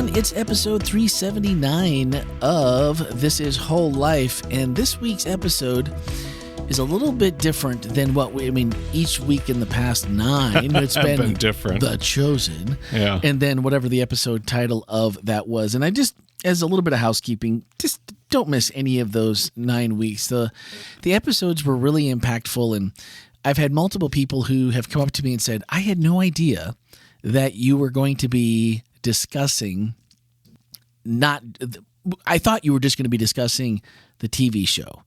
everyone. It's episode 379 of This is Whole Life, and this week's episode is a little bit different than each week in the past 9, it's been different. The Chosen, yeah, and then whatever the episode title of that was. And I just, as a little bit of housekeeping, just don't miss any of those 9 weeks. The episodes were really impactful, and I've had multiple people who have come up to me and said, I had no idea that you were going to be discussing I thought you were just going to be discussing the TV show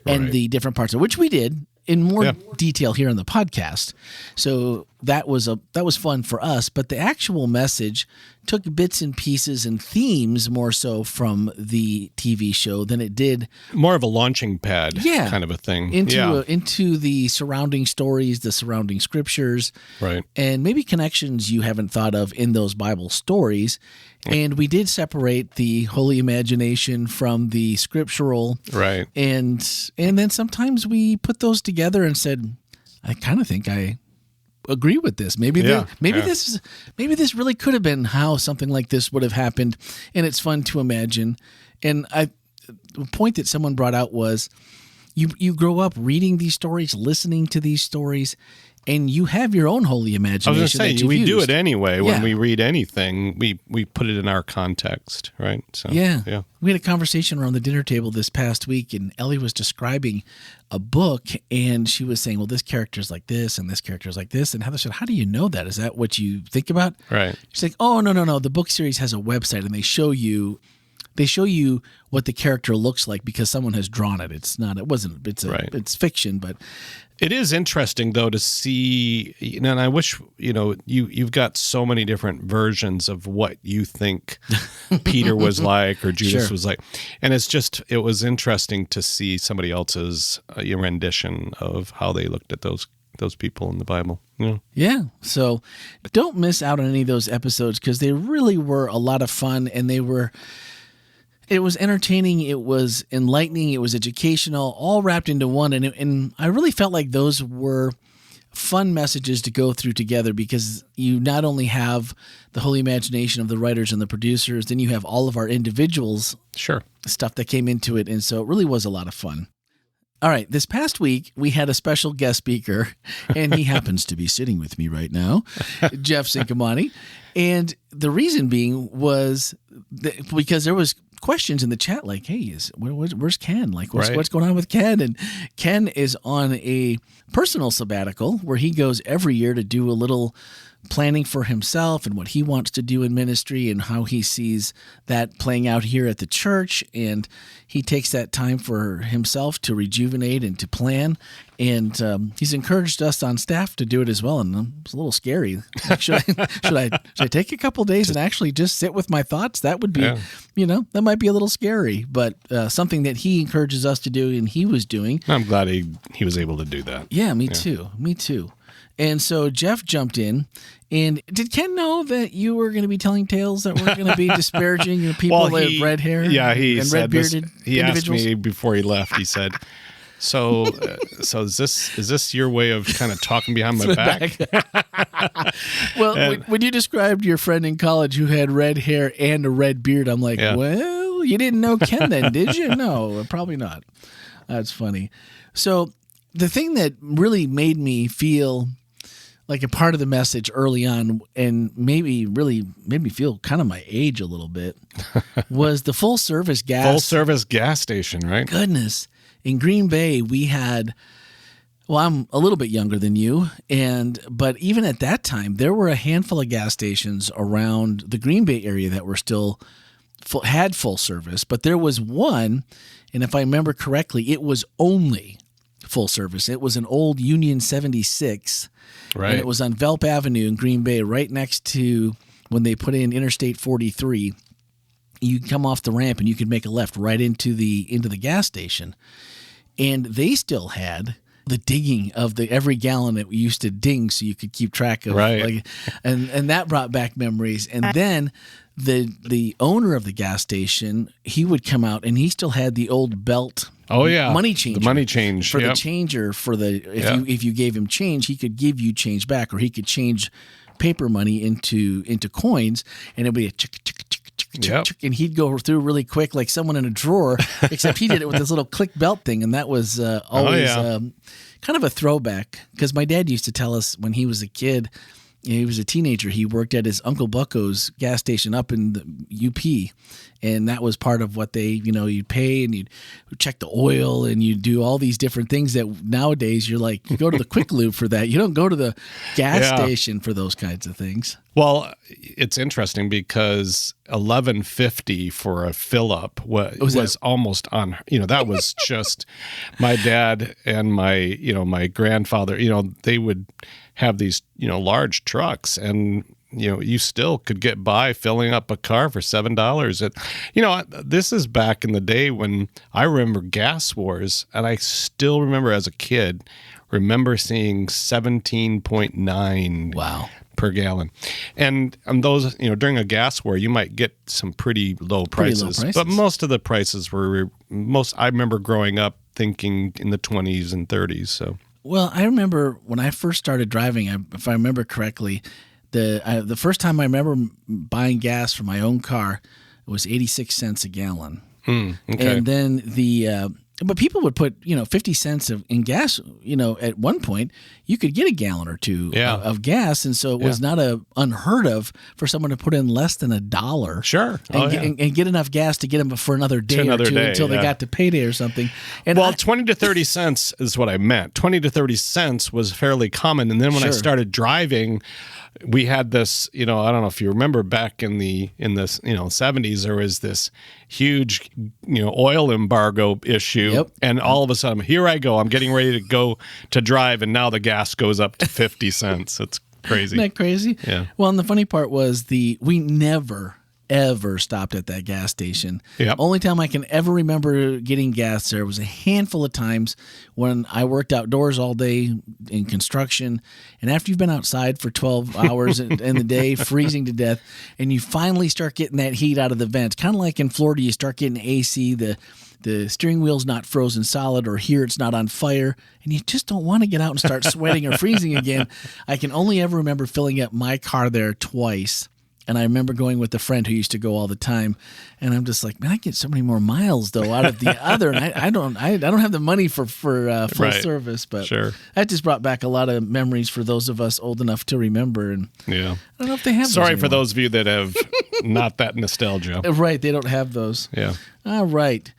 and the different parts of which we did in more detail here on the podcast. So that was fun for us, but the actual message took bits and pieces and themes more so from the TV show than it did more of a launching pad kind of a thing into the surrounding stories, the surrounding scriptures, right, and maybe connections you haven't thought of in those Bible stories. And we did separate the holy imagination from the scriptural, right, and then sometimes we put those together and said, I kind of think I agree with this. Maybe this really could have been how something like this would have happened, and it's fun to imagine. And the point that someone brought out was you grow up reading these stories, listening to these stories, and you have your own holy imagination. I was going to say, we do it anyway. When we read anything, we put it in our context, right? So yeah. We had a conversation around the dinner table this past week, and Ellie was describing a book, and she was saying, well, this character's like this, and this character's like this. And Heather said, how do you know that? Is that what you think about? Right. She's like, oh, no. The book series has a website, and they show you what the character looks like because someone has drawn it. It's fiction, but it is interesting though to see, and I wish, you've got so many different versions of what you think Peter was like or Judas was like. And it was interesting to see somebody else's rendition of how they looked at those people in the Bible. Yeah. So don't miss out on any of those episodes because they really were a lot of fun, and it was entertaining, it was enlightening, it was educational, all wrapped into one. And I really felt like those were fun messages to go through together because you not only have the holy imagination of the writers and the producers, then you have all of our individuals stuff that came into it. And so it really was a lot of fun. All right, this past week, we had a special guest speaker, and he happens to be sitting with me right now, Jeff Cinquemani. And the reason being was because there was questions in the chat like, hey, where's Ken? Like, what's going on with Ken? And Ken is on a personal sabbatical where he goes every year to do a little planning for himself and what he wants to do in ministry and how he sees that playing out here at the church. And he takes that time for himself to rejuvenate and to plan. And he's encouraged us on staff to do it as well. And it's a little scary. Like, should I take a couple days and actually just sit with my thoughts? That would be, that might be a little scary, but something that he encourages us to do and he was doing. I'm glad he was able to do that. Yeah, me too. And so Jeff jumped in. And did Ken know that you were going to be telling tales that were going to be disparaging people that have red hair and red-bearded he individuals? Asked me before he left, he said, so is this your way of kind of talking behind my back? Well, when you described your friend in college who had red hair and a red beard, I'm like, well, you didn't know Ken then, did you? No, probably not. That's funny. So the thing that really made me feel like a part of the message early on, and maybe really made me feel kind of my age a little bit, was the full service gas station, right? Goodness. In Green Bay, we had, well, I'm a little bit younger than you, but even at that time, there were a handful of gas stations around the Green Bay area that were still had full service, but there was one, and if I remember correctly, it was only full service. It was an old Union 76, right? And it was on Velp Avenue in Green Bay, right next to when they put in Interstate 43. You come off the ramp and you could make a left right into the gas station, and they still had the dinging of the every gallon that we used to ding, so you could keep track of, and that brought back memories. And then the owner of the gas station, he would come out and he still had the old belt. Oh yeah, money changer. The money change for the changer for the if you gave him change, he could give you change back, or he could change paper money into coins, and it'd be a chick chick chick Yep. and he'd go through really quick, like someone in a drawer, except he did it with this little click belt thing. And that was always kind of a throwback, because my dad used to tell us when he was a kid, he was a teenager, he worked at his Uncle Bucko's gas station up in the UP. And that was part of what they, you'd pay and you'd check the oil and you'd do all these different things that nowadays you're like, you go to the Quick Lube for that. You don't go to the gas station for those kinds of things. Well, it's interesting because $11.50 for a fill up was almost on, that was just my dad and my grandfather, they would have these, large trucks, and you still could get by filling up a car for $7. This is back in the day when I remember gas wars, and I still remember as a kid, seeing 17.9 per gallon. And those, during a gas war, you might get some pretty low prices. But most of the prices were I remember growing up thinking in the 20s and 30s. So. Well, I remember when I first started driving, if I remember correctly, the first time I remember buying gas for my own car, it was 86 cents a gallon. Okay. And then but people would put, 50 cents in gas, at one point you could get a gallon or two of gas. And so it was not unheard of for someone to put in less than $1. Sure. And get enough gas to get them for another day or two until they got to payday or something. And 20 to 30 cents is what I meant. 20 to 30 cents was fairly common. And then when I started driving, we had this, I don't know if you remember back in the 70s, there was this huge, oil embargo issue. Yep. And all of a sudden, here I go. I'm getting ready to go to drive. And now the gas goes up to 50 cents. It's crazy. Isn't that crazy? Yeah. Well, and the funny part was we never, ever stopped at that gas station. Yep. Only time I can ever remember getting gas there was a handful of times when I worked outdoors all day in construction. And after you've been outside for 12 hours in the day, freezing to death, and you finally start getting that heat out of the vents, kind of like in Florida, you start getting AC, the steering wheel's not frozen solid, or here it's not on fire, and you just don't want to get out and start sweating or freezing again. I can only ever remember filling up my car there twice. And I remember going with a friend who used to go all the time, and I'm just like, man, I get so many more miles though out of the other, and I don't have the money for full service, but that just brought back a lot of memories for those of us old enough to remember. And I don't know if they have. Sorry for those of you that have not that nostalgia. Right, they don't have those. Yeah. All right.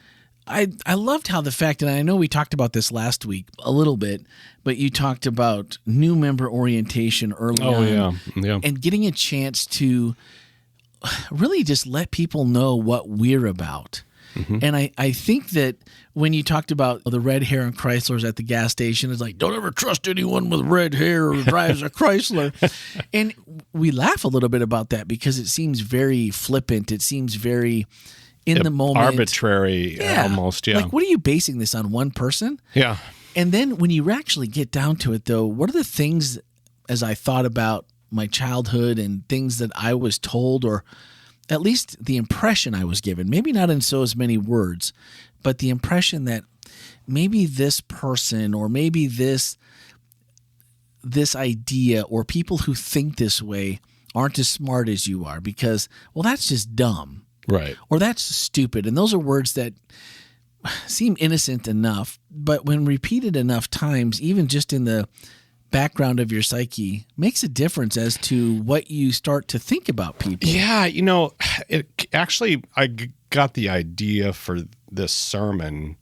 I loved how the fact, and I know we talked about this last week a little bit, but you talked about new member orientation early on. Yeah. And getting a chance to really just let people know what we're about. Mm-hmm. And I think that when you talked about the red hair and Chryslers at the gas station, it's like, don't ever trust anyone with red hair who drives a Chrysler. And we laugh a little bit about that because it seems very flippant. It seems very in the moment. Arbitrary, almost, yeah. Like, what are you basing this on, one person? Yeah. And then when you actually get down to it, though, what are the things, as I thought about my childhood and things that I was told, or at least the impression I was given, maybe not in so as many words, but the impression that maybe this person, or maybe this idea, or people who think this way aren't as smart as you are, because, well, that's just dumb. Right. Or that's stupid. And those are words that seem innocent enough, but when repeated enough times, even just in the background of your psyche, makes a difference as to what you start to think about people. Yeah, I got the idea for this sermon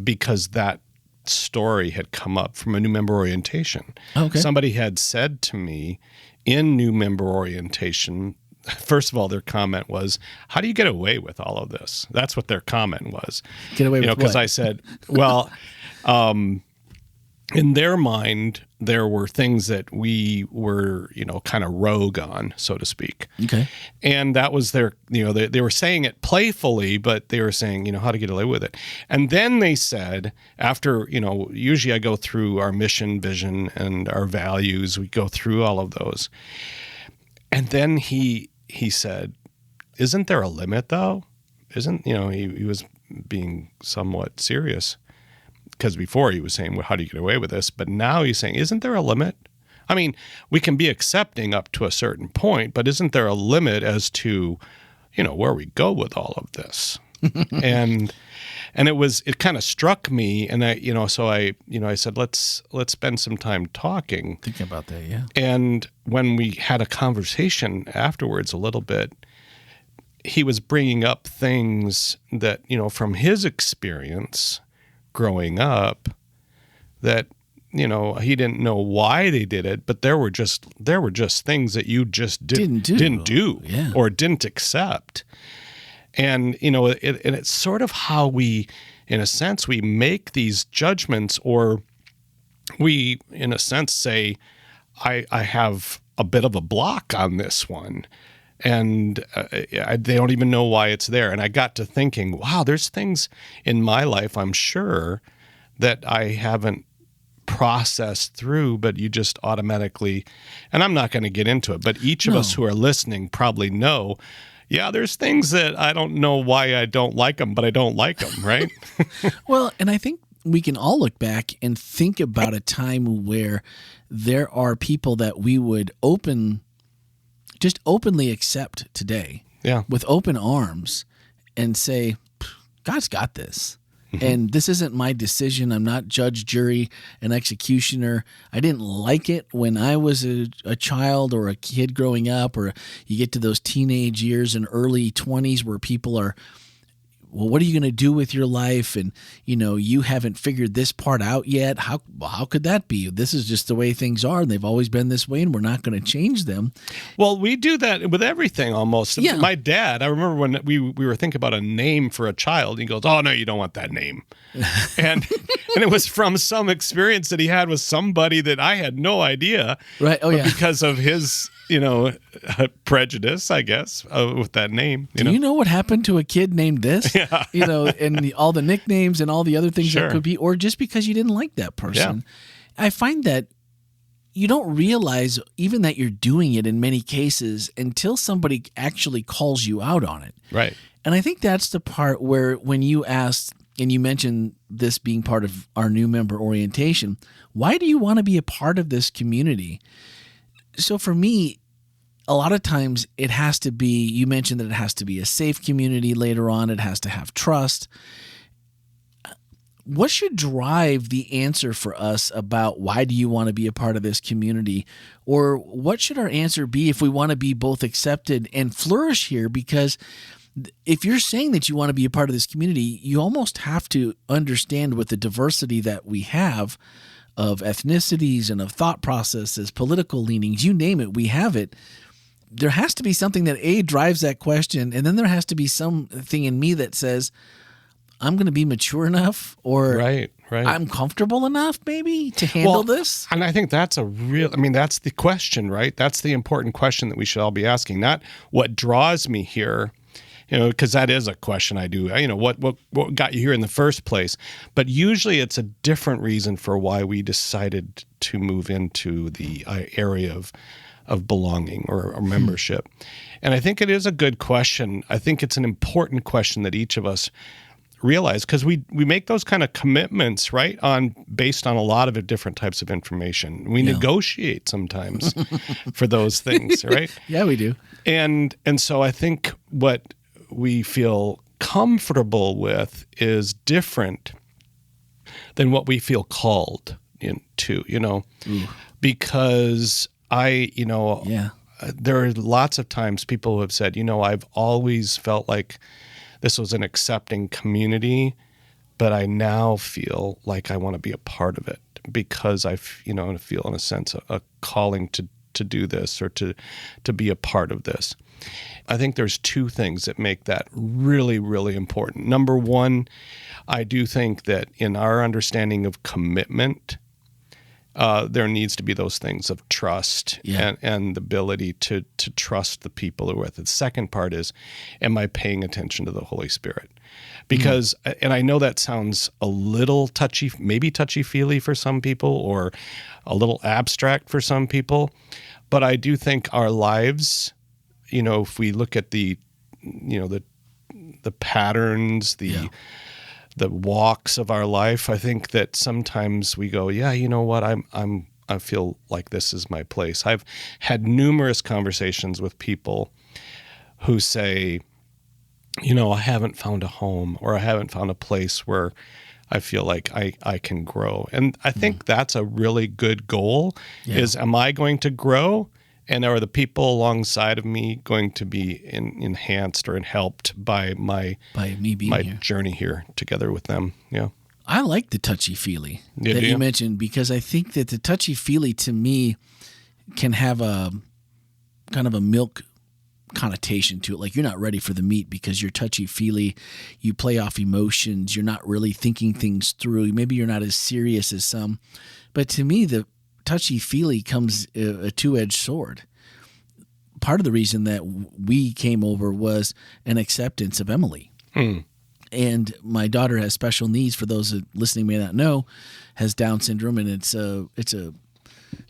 because that story had come up from a new member orientation. Okay. Somebody had said to me in new member orientation, first of all, their comment was, how do you get away with all of this? That's what their comment was. Get away with what? Because I said, well, in their mind, there were things that we were, kind of rogue on, so to speak. Okay. And that was their, they were saying it playfully, but they were saying, how to get away with it. And then they said, after, usually I go through our mission, vision, and our values. We go through all of those. And then he said, isn't there a limit, though? He was being somewhat serious. Because before he was saying, well, how do you get away with this? But now he's saying, isn't there a limit? I mean, we can be accepting up to a certain point, but isn't there a limit as to, where we go with all of this. and it kind of struck me, and I said, let's spend some time talking. Thinking about that, yeah. And when we had a conversation afterwards a little bit, he was bringing up things that, from his experience growing up, that, he didn't know why they did it, but there were just things that you just didn't do yeah. or didn't accept. And, it's sort of how we, in a sense, we make these judgments, or we, in a sense, say, I have a bit of a block on this one. And they don't even know why it's there. And I got to thinking, wow, there's things in my life, I'm sure, that I haven't processed through, but you just automatically, and I'm not going to get into it, but each of us who are listening probably know, yeah, there's things that I don't know why I don't like them, but I don't like them, right? Well, and I think we can all look back and think about a time where there are people that we would just openly accept today, with open arms, and say, God's got this. Mm-hmm. And this isn't my decision. I'm not judge, jury, and executioner. I didn't like it when I was a child or a kid growing up, or you get to those teenage years and early 20s where people are, well, what are you going to do with your life? And, you haven't figured this part out yet. How could that be? This is just the way things are, and they've always been this way, and we're not going to change them. Well, we do that with everything almost. Yeah. My dad, I remember when we were thinking about a name for a child, he goes, oh, no, you don't want that name. and it was from some experience that he had with somebody that I had no idea. Right. Oh, yeah. Because of his, prejudice, I guess, with that name. Do you know what happened to a kid named this? Yeah. And all the nicknames and all the other things Sure. that could be, or just because you didn't like that person. Yeah. I find that you don't realize even that you're doing it in many cases until somebody actually calls you out on it. Right. And I think that's the part where when you asked, and you mentioned this being part of our new member orientation, why do you want to be a part of this community? So for me, a lot of times it has to be, you mentioned that it has to be a safe community later on. It has to have trust. What should drive the answer for us about why do you want to be a part of this community? Or what should our answer be if we want to be both accepted and flourish here? Because if you're saying that you want to be a part of this community, you almost have to understand with the diversity that we have of ethnicities and of thought processes, political leanings, you name it, we have it. There has to be something that drives that question, and then there has to be something in me that says, I'm going to be mature enough, or right. I'm comfortable enough maybe to handle this. And I think that's that's the question, right? That's the important question that we should all be asking, not what draws me here, because that is a question I do, what got you here in the first place? But usually it's a different reason for why we decided to move into the area of belonging or membership. And I think it is a good question. I think it's an important question that each of us realize, because we make those kind of commitments, right, based on a lot of different types of information. We negotiate sometimes for those things, right? Yeah, we do. And so I think what we feel comfortable with is different than what we feel called into, because there are lots of times people who have said, I've always felt like this was an accepting community, but I now feel like I want to be a part of it because I feel in a sense a calling to do this or to be a part of this. I think there's two things that make that really, really important. Number one, I do think that in our understanding of commitment, there needs to be those things of trust and the ability to trust the people who are with it. The second part is, am I paying attention to the Holy Spirit? Because, and I know that sounds a little maybe touchy-feely for some people or a little abstract for some people, but I do think our lives, if we look at the patterns, the walks of our life, I think that sometimes we go, I feel like this is my place. I've had numerous conversations with people who say, I haven't found a home, or I haven't found a place where I feel like I can grow. And I think that's a really good goal is, am I going to grow? And are the people alongside of me going to be enhanced or helped by me being my here. journey here together with them? Yeah. I like the touchy-feely that do? you mentioned, because I think that the touchy-feely to me can have a kind of a milk connotation to it. Like, you're not ready for the meat because you're touchy-feely. You play off emotions. You're not really thinking things through. Maybe you're not as serious as some. But to me, the touchy-feely comes a two-edged sword. Part of the reason that we came over was an acceptance of Emily. And my daughter has special needs. For those that listening may not know, has Down syndrome, and it's a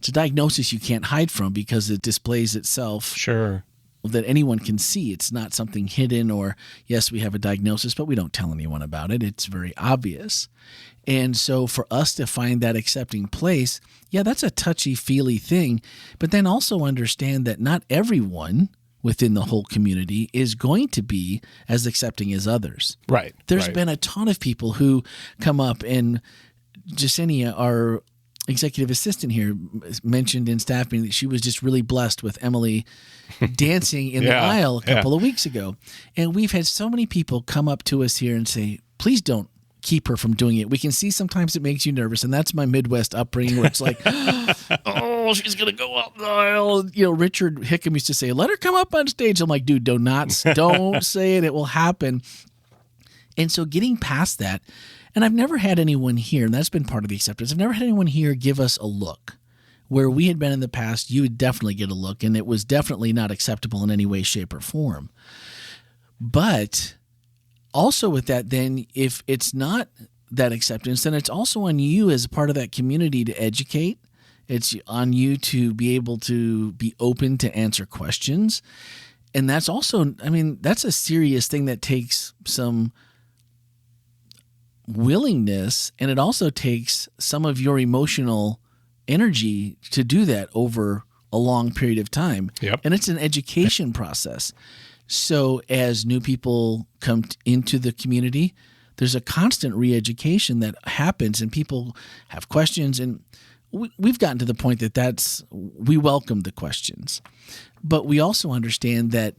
diagnosis you can't hide from because it displays itself. Sure. That anyone can see. It's not something hidden, or yes, we have a diagnosis, but we don't tell anyone about it. It's very obvious. And so for us to find that accepting place, that's a touchy-feely thing. But then also understand that not everyone within the whole community is going to be as accepting as others. Right. There's been a ton of people who come up, and Jasenia, our executive assistant here, mentioned in staff meeting that she was just really blessed with Emily dancing in the aisle a couple of weeks ago. And we've had so many people come up to us here and say, please don't keep her from doing it. We can see sometimes it makes you nervous. And that's my Midwest upbringing, where it's like, oh, she's going to go up the aisle. Richard Hickam used to say, let her come up on stage. I'm like, dude, don't say it. It will happen. And so getting past that, and I've never had anyone here, and that's been part of the acceptance, I've never had anyone here give us a look. Where we had been in the past, you would definitely get a look, and it was definitely not acceptable in any way, shape, or form. But also with that, then, if it's not that acceptance, then it's also on you as a part of that community to educate. It's on you to be able to be open to answer questions. And that's also, that's a serious thing that takes some willingness, and it also takes some of your emotional energy to do that over a long period of time. Yep. And it's an education process. So as new people come into the community, there's a constant re-education that happens, and people have questions, and we've gotten to the point that we welcome the questions. But we also understand that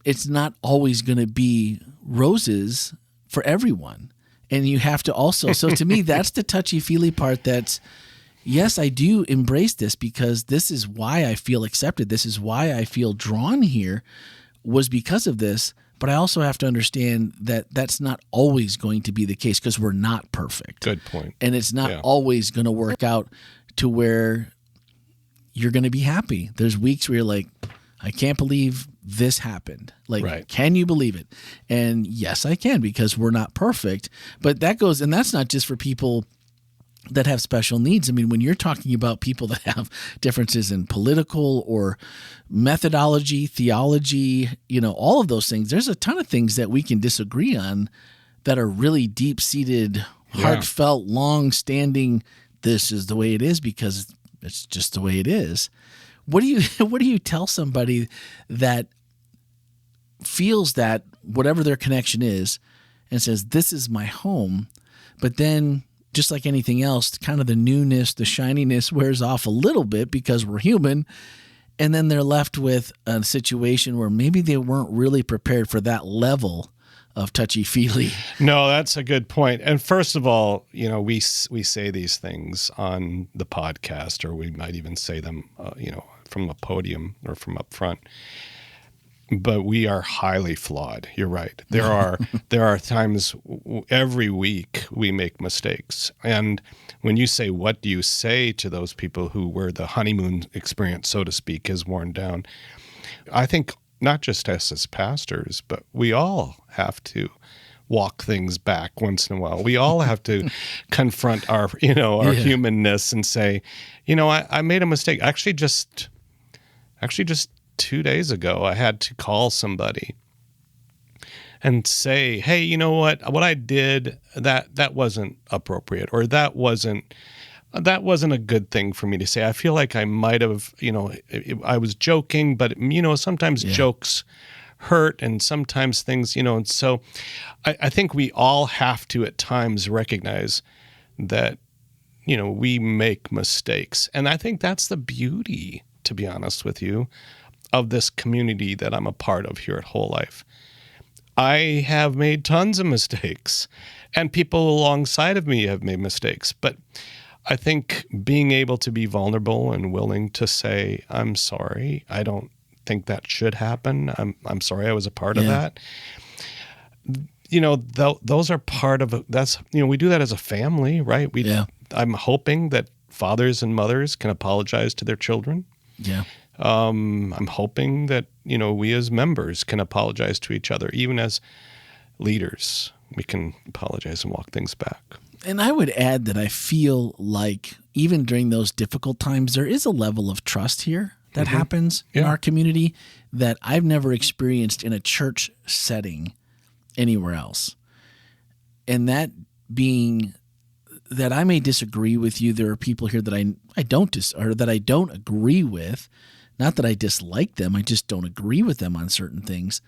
it's not always going to be roses for everyone. And you have to also, so to me, that's the touchy-feely part. That's, yes, I do embrace this because this is why I feel accepted. This is why I feel drawn here, was because of this. But I also have to understand that that's not always going to be the case, because we're not perfect. Good point. And it's not always going to work out to where you're going to be happy. There's weeks where you're like, I can't believe this happened. Like, Can you believe it? And yes, I can, because we're not perfect. But that goes, and that's not just for people that have special needs. When you're talking about people that have differences in political or methodology, theology, all of those things, there's a ton of things that we can disagree on that are really deep-seated, heartfelt, long-standing, this is the way it is because it's just the way it is. What do you tell somebody that feels that whatever their connection is and says, this is my home, but then just like anything else, kind of the newness, the shininess wears off a little bit because we're human, and then they're left with a situation where maybe they weren't really prepared for that level of touchy-feely? No, that's a good point. And first of all, we say these things on the podcast, or we might even say them, from a podium or from up front. But we are highly flawed. You're right. There are times every week we make mistakes. And when you say, what do you say to those people where the honeymoon experience, so to speak, is worn down? I think not just us as pastors, but we all have to walk things back once in a while. We all have to confront our humanness and say, I made a mistake. Actually, just 2 days ago, I had to call somebody and say, hey, you know what I did, that wasn't appropriate, or that wasn't a good thing for me to say. I feel like I might have, I was joking, but sometimes jokes hurt and sometimes things, and so I think we all have to at times recognize that, we make mistakes. And I think that's the beauty, to be honest with you, of this community that I'm a part of here at WholeLife. I have made tons of mistakes, and people alongside of me have made mistakes. But I think being able to be vulnerable and willing to say, I'm sorry, I don't think that should happen. I'm sorry I was a part of that. Those are part of that's, we do that as a family, right? I'm hoping that fathers and mothers can apologize to their children. Yeah. I'm hoping that, we as members can apologize to each other. Even as leaders, we can apologize and walk things back. And I would add that I feel like even during those difficult times, there is a level of trust here that happens in our community that I've never experienced in a church setting anywhere else. And that being that I may disagree with you, there are people here that I don't agree with. Not that I dislike them, I just don't agree with them on certain things.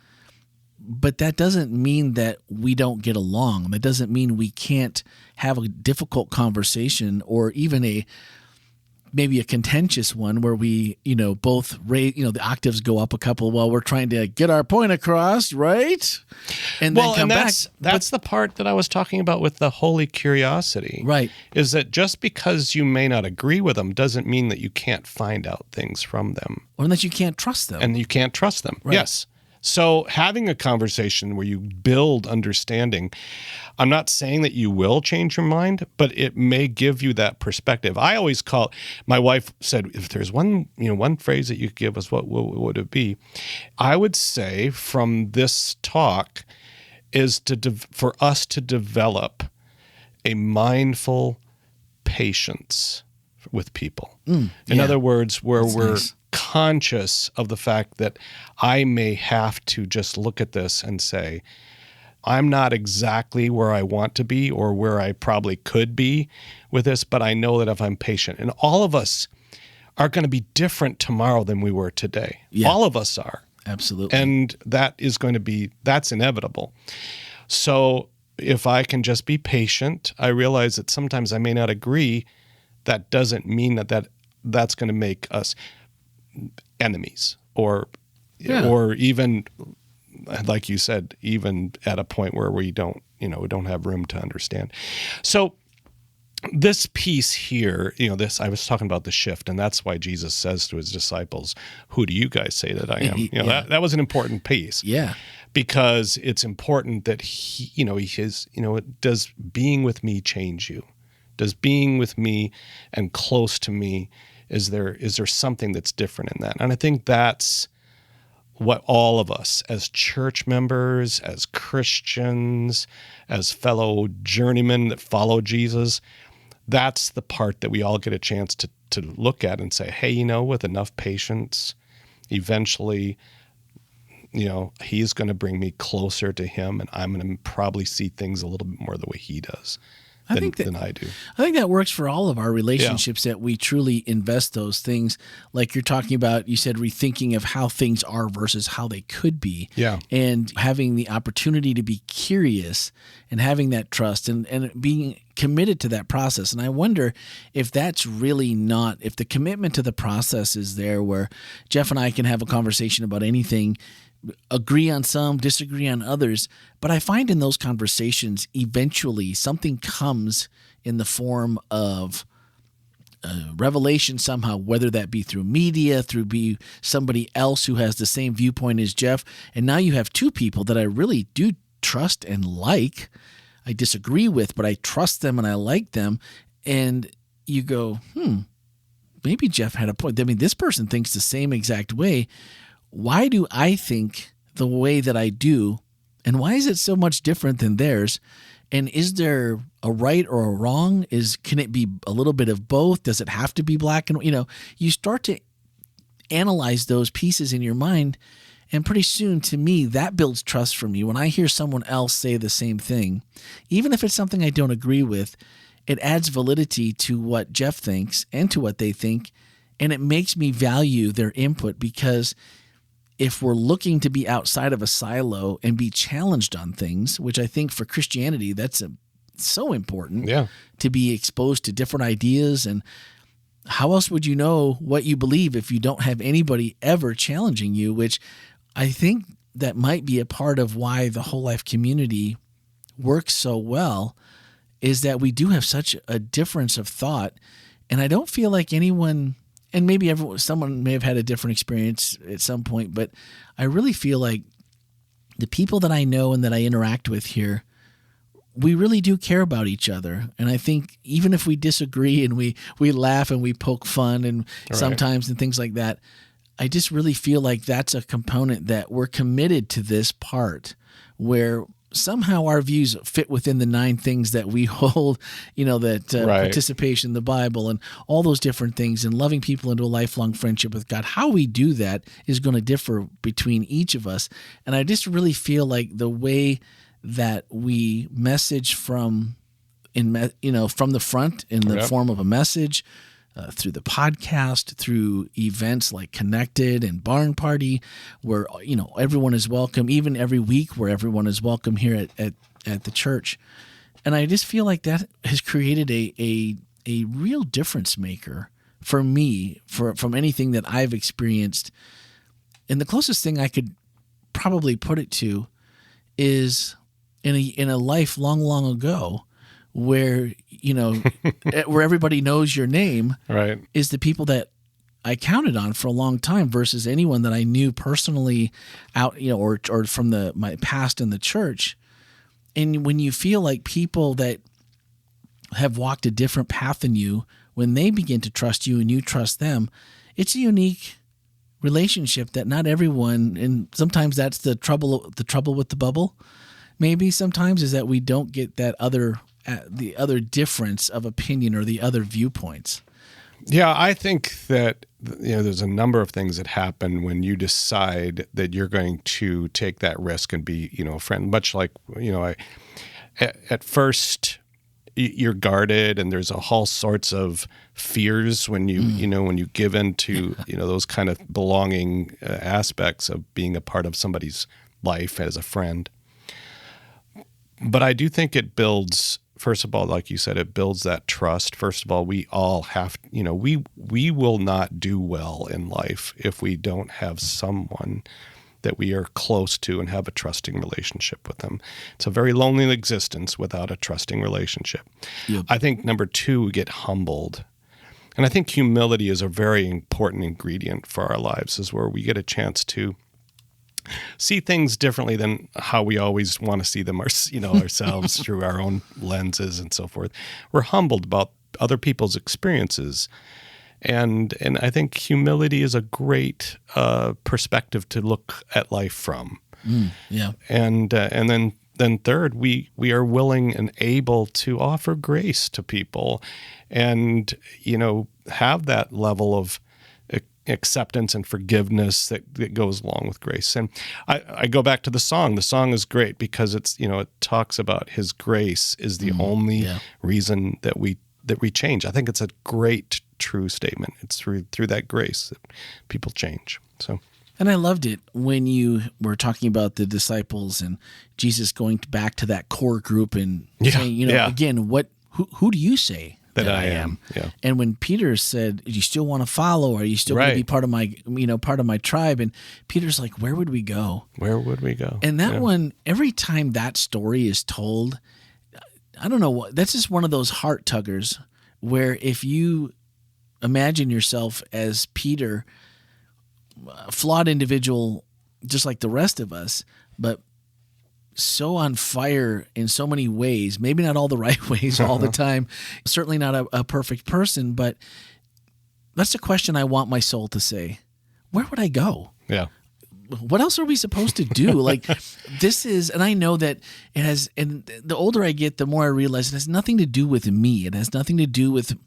But that doesn't mean that we don't get along. That doesn't mean we can't have a difficult conversation or even maybe a contentious one where we, both raise, the octaves go up a couple while we're trying to get our point across, right? And then come back. That's the part that I was talking about with the holy curiosity. Right. Is that just because you may not agree with them doesn't mean that you can't find out things from them. Or that you can't trust them. And you can't trust them. Right. Yes. So having a conversation where you build understanding, I'm not saying that you will change your mind, but it may give you that perspective. I always my wife said, if there's one phrase that you could give us, what would it be? I would say from this talk is for us to develop a mindful patience with people. In other words, where we're nice. Conscious of the fact that I may have to just look at this and say, I'm not exactly where I want to be or where I probably could be with this, but I know that if I'm patient, and all of us are going to be different tomorrow than we were today. Yeah. All of us are. Absolutely. And that's inevitable. So if I can just be patient, I realize that sometimes I may not agree. That doesn't mean that's going to make us enemies or even, like you said, even at a point where we don't have room to understand. So this piece here, I was talking about the shift, and that's why Jesus says to his disciples, who do you guys say that I am? That was an important piece. Yeah. Because it's important that does being with me change you? Does being with me and close to me, is there something that's different in that? And I think that's what all of us as church members, as Christians, as fellow journeymen that follow Jesus, that's the part that we all get a chance to look at and say, hey, with enough patience, eventually, he's going to bring me closer to him, and I'm going to probably see things a little bit more the way he does. Than I do. I think that works for all of our relationships, that we truly invest those things. Like you're talking about, you said rethinking of how things are versus how they could be. Yeah. And having the opportunity to be curious and having that trust and being committed to that process. And I wonder if that's really not, if the commitment to the process is there where Jeff and I can have a conversation about anything, agree on some, disagree on others. But I find in those conversations, eventually something comes in the form of revelation somehow, whether that be through media, through somebody else who has the same viewpoint as Jeff. And now you have two people that I really do trust and like. I disagree with, but I trust them and I like them. And you go, maybe Jeff had a point. I mean, this person thinks the same exact way. Why do I think the way that I do, and why is it so much different than theirs? And is there a right or a wrong? Can it be a little bit of both? Does it have to be black and white? You start to analyze those pieces in your mind, and pretty soon, to me, that builds trust from you. When I hear someone else say the same thing, even if it's something I don't agree with, it adds validity to what Jeff thinks and to what they think, and it makes me value their input because if we're looking to be outside of a silo and be challenged on things, which I think for Christianity, that's so important to be exposed to different ideas. And how else would you know what you believe if you don't have anybody ever challenging you, which I think that might be a part of why the whole life community works so well, is that we do have such a difference of thought. And I don't feel like anyone, and maybe someone may have had a different experience at some point, but I really feel like the people that I know and that I interact with here, we really do care about each other. And I think even if we disagree and we laugh and we poke fun and sometimes and things like that, I just really feel like that's a component that we're committed to this part where somehow our views fit within the 9 things that we hold, that participation in the Bible and all those different things, and loving people into a lifelong friendship with God. How we do that is going to differ between each of us. And I just really feel like the way that we message from the front in the form of a message, through the podcast, through events like Connected and Barn Party, where everyone is welcome, even every week where everyone is welcome here at the church. And I just feel like that has created a real difference maker for me from anything that I've experienced. And the closest thing I could probably put it to is in a life long, long ago, where where everybody knows your name, is the people that I counted on for a long time versus anyone that I knew personally out, or from my past in the church. And when you feel like people that have walked a different path than you, when they begin to trust you and you trust them, it's a unique relationship that not everyone, and sometimes that's the trouble with the bubble. Maybe sometimes is that we don't get that the other difference of opinion or the other viewpoints. Yeah, I think that there's a number of things that happen when you decide that you're going to take that risk and be a friend. Much like at first you're guarded and there's all sorts of fears when you when you give in to those kind of belonging aspects of being a part of somebody's life as a friend. But I do think it builds. First of all, like you said, it builds that trust. First of all, we all have, we will not do well in life if we don't have someone that we are close to and have a trusting relationship with them. It's a very lonely existence without a trusting relationship. Yep. I think number 2, we get humbled. And I think humility is a very important ingredient for our lives, is where we get a chance to see things differently than how we always want to see them ourselves through our own lenses and so forth. We're humbled about other people's experiences. And I think humility is a great perspective to look at life from. And then third, we are willing and able to offer grace to people and, have that level of acceptance and forgiveness that goes along with grace. And I go back to the song. The song is great because it's, it talks about his grace is the only reason that we change. I think it's a great, true statement. It's through that grace that people change. So. And I loved it when you were talking about the disciples and Jesus going back to that core group and saying, again, who do you say that I am? Yeah. And when Peter said, "Do you still want to follow? Are you still going to be part of my tribe?" And Peter's like, "Where would we go? Where would we go?" And that one, every time that story is told, I don't know what. That's just one of those heart tuggers where if you imagine yourself as Peter, a flawed individual, just like the rest of us, but so on fire in so many ways, maybe not all the right ways all the time, certainly not a perfect person, but that's the question I want my soul to say. Where would I go? Yeah. What else are we supposed to do? Like this is, and I know that it has, and the older I get, the more I realize it has nothing to do with me. It has nothing to do with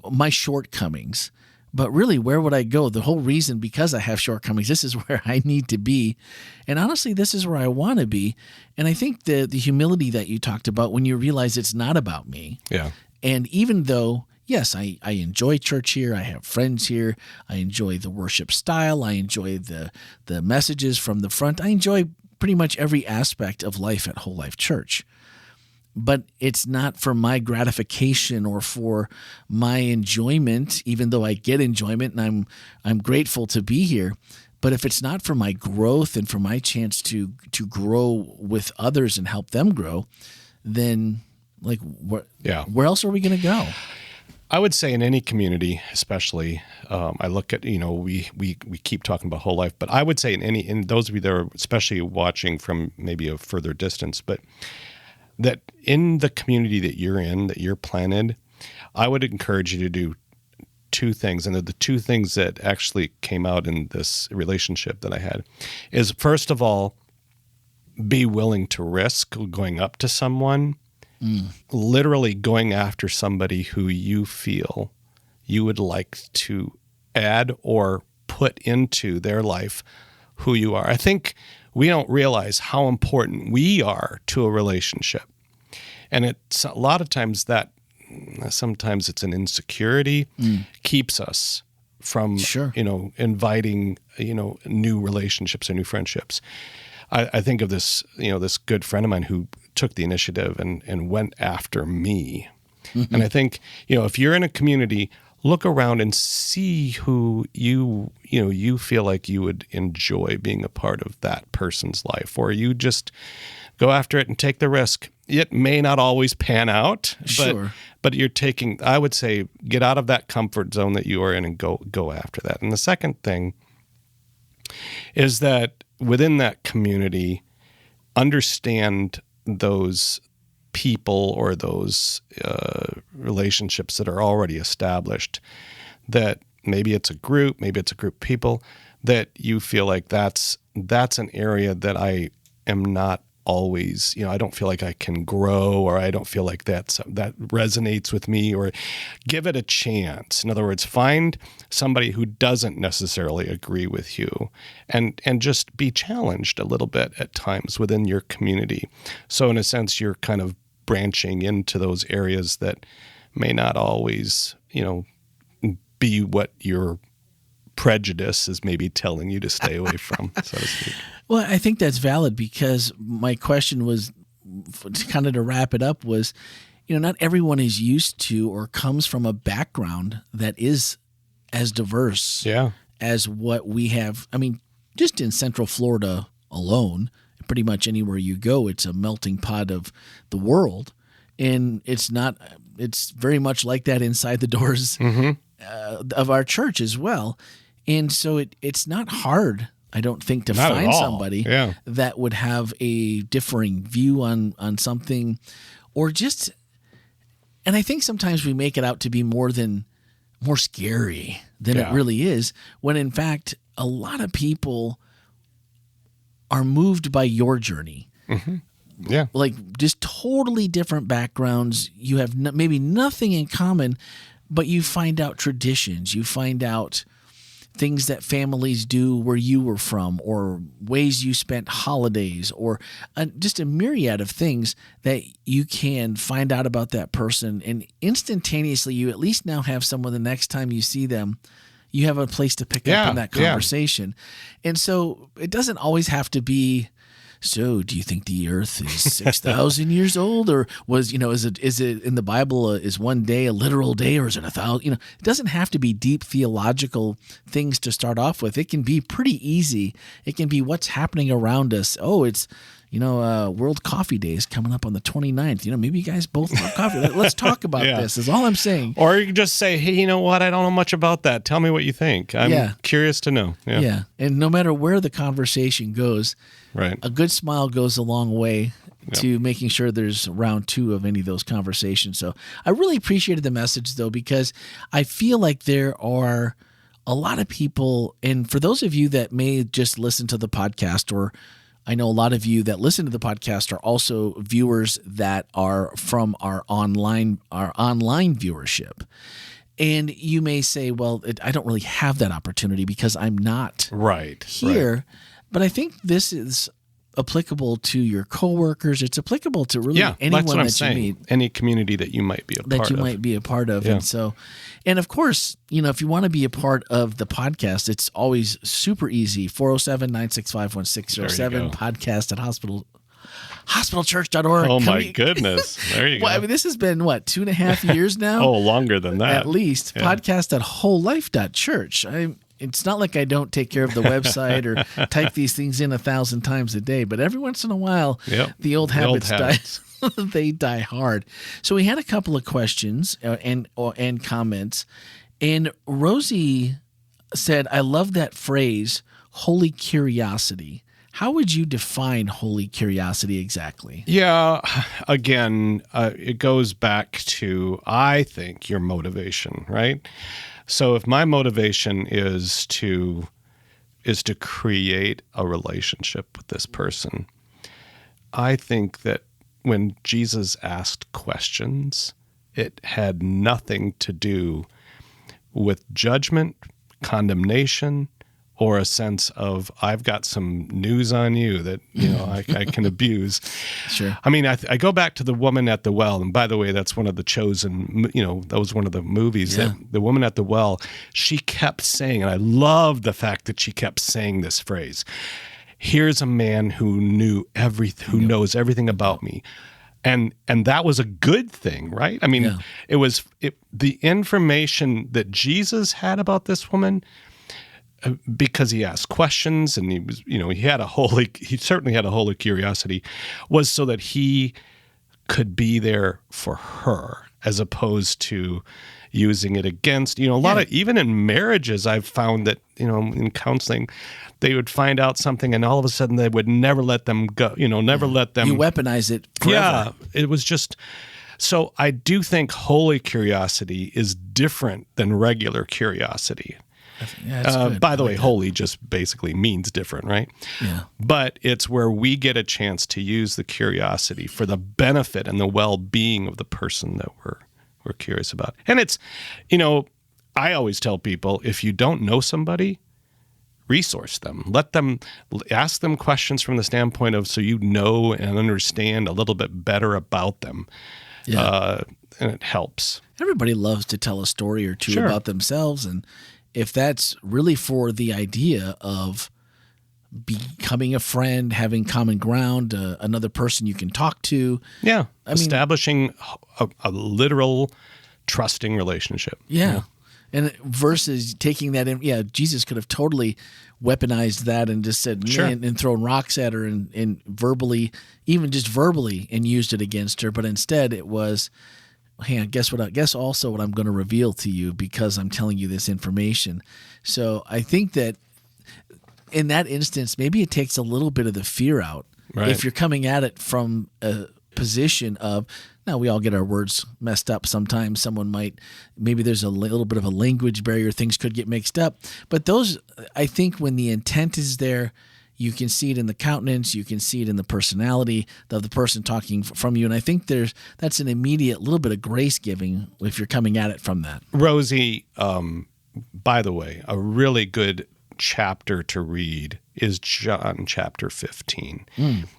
my shortcomings. But really, where would I go? The whole reason, because I have shortcomings, this is where I need to be. And honestly, this is where I want to be. And I think the humility that you talked about when you realize it's not about me. Yeah. And even though, yes, I enjoy church here. I have friends here. I enjoy the worship style. I enjoy the messages from the front. I enjoy pretty much every aspect of life at WholeLife Church. But it's not for my gratification or for my enjoyment, even though I get enjoyment and I'm grateful to be here. But if it's not for my growth and for my chance to grow with others and help them grow, then like where else are we going to go? I would say in any community, especially, I look at, we keep talking about whole life, but I would say in those of you that are especially watching from maybe a further distance, but that in the community that you're in, that you're planted, I would encourage you to do two things. And the two things that actually came out in this relationship that I had is, first of all, be willing to risk going up to someone, literally going after somebody who you feel you would like to add or put into their life who you are. I think we don't realize how important we are to a relationship. And it's a lot of times that sometimes it's an insecurity keeps us from, inviting, new relationships or new friendships. I think of this, this good friend of mine who took the initiative and went after me. Mm-hmm. And I think, if you're in a community, look around and see who you feel like you would enjoy being a part of that person's life, or you just go after it and take the risk. It may not always pan out, but you're taking, I would say, get out of that comfort zone that you are in and go after that. And the second thing is that within that community, understand those people or those relationships that are already established, that maybe it's a group of people that you feel like that's an area that I am not always, I don't feel like I can grow, or I don't feel like that resonates with me, or give it a chance. In other words, find somebody who doesn't necessarily agree with you and just be challenged a little bit at times within your community. So in a sense, you're kind of branching into those areas that may not always, be what your prejudice is maybe telling you to stay away from, so to speak. Well, I think that's valid, because my question was, kind of to wrap it up, was, not everyone is used to or comes from a background that is as diverse as what we have. I mean, just in Central Florida alone, pretty much anywhere you go, it's a melting pot of the world. And it's very much like that inside the doors of our church as well. And so it's not hard, I don't think, to find somebody that would have a differing view on something, or just, and I think sometimes we make it out to be more scary than it really is, when in fact, a lot of people are moved by your journey. Mm-hmm. Yeah. Like just totally different backgrounds. You have maybe nothing in common, but you find out traditions. You find out things that families do where you were from, or ways you spent holidays, or just a myriad of things that you can find out about that person. And instantaneously, you at least now have someone the next time you see them, you have a place to pick up in that conversation. And so it doesn't always have to be, so do you think the earth is 6,000 years old, or was, is it in the Bible, is one day a literal day, or is it 1,000? It doesn't have to be deep theological things to start off with. It can be pretty easy. It can be what's happening around us. Oh, it's, World Coffee Day is coming up on the 29th. Maybe you guys both love coffee. Let's talk about this, is all I'm saying. Or you can just say, hey, you know what? I don't know much about that. Tell me what you think. I'm curious to know. Yeah. And no matter where the conversation goes, a good smile goes a long way to making sure there's round two of any of those conversations. So I really appreciated the message, though, because I feel like there are a lot of people, and for those of you that may just listen to the podcast, or I know a lot of you that listen to the podcast are also viewers that are from our online viewership. And you may say, well, I don't really have that opportunity because I'm not here. Right. But I think this is applicable to your coworkers. It's applicable to really anyone that's what I'm that saying. you meet. Any community that you might be a part of. And so, and of course, if you want to be a part of the podcast, it's always super easy. 407-965-1607 podcast at hospitalchurch.org. Oh my goodness. There you go. Well, I mean, this has been 2.5 years now? Oh, longer than that. At least. Yeah. Podcast at WholeLife.Church. It's not like I don't take care of the website or type these things in 1,000 times a day, but every once in a while, the old habits die. They die hard. So we had a couple of questions and comments, and Rosie said, "I love that phrase, holy curiosity." How would you define holy curiosity exactly? Yeah, again, it goes back to, I think, your motivation, right? So if my motivation is to create a relationship with this person, I think that when Jesus asked questions, it had nothing to do with judgment, condemnation, or a sense of, I've got some news on you that I can abuse. Sure. I mean, I go back to the woman at the well, and by the way, that's one of the chosen, that was one of the movies, that the woman at the well, she kept saying, and I love the fact that she kept saying this phrase, here's a man who knows everything about me. And that was a good thing, right? I mean, the information that Jesus had about this woman, because he asked questions and he was, he certainly had a holy curiosity, was so that he could be there for her as opposed to using it against, a lot of, even in marriages, I've found that, in counseling, they would find out something and all of a sudden they would never let them go, never let them. You weaponize it forever. Yeah, it was just, so I do think holy curiosity is different than regular curiosity. By the way, holy just basically means different, right? Yeah. But it's where we get a chance to use the curiosity for the benefit and the well-being of the person that we're curious about. And it's, I always tell people, if you don't know somebody, resource them. Ask them questions from the standpoint of so you know and understand a little bit better about them. Yeah. And it helps. Everybody loves to tell a story or two about themselves, and if that's really for the idea of becoming a friend, having common ground, another person you can talk to. Yeah, establishing a literal trusting relationship. Yeah. And versus taking that in, Jesus could have totally weaponized that and just said, and thrown rocks at her and verbally, even just verbally, and used it against her. But instead it was, hey, guess also what I'm going to reveal to you because I'm telling you this information. So I think that in that instance, maybe it takes a little bit of the fear out. Right. If you're coming at it from a position of, now we all get our words messed up sometimes. Maybe there's a little bit of a language barrier. Things could get mixed up. But those, I think when the intent is there, you can see it in the countenance. You can see it in the personality of the person talking from you. And I think that's an immediate little bit of grace giving if you're coming at it from that. Rosie, by the way, a really good chapter to read is John chapter 15.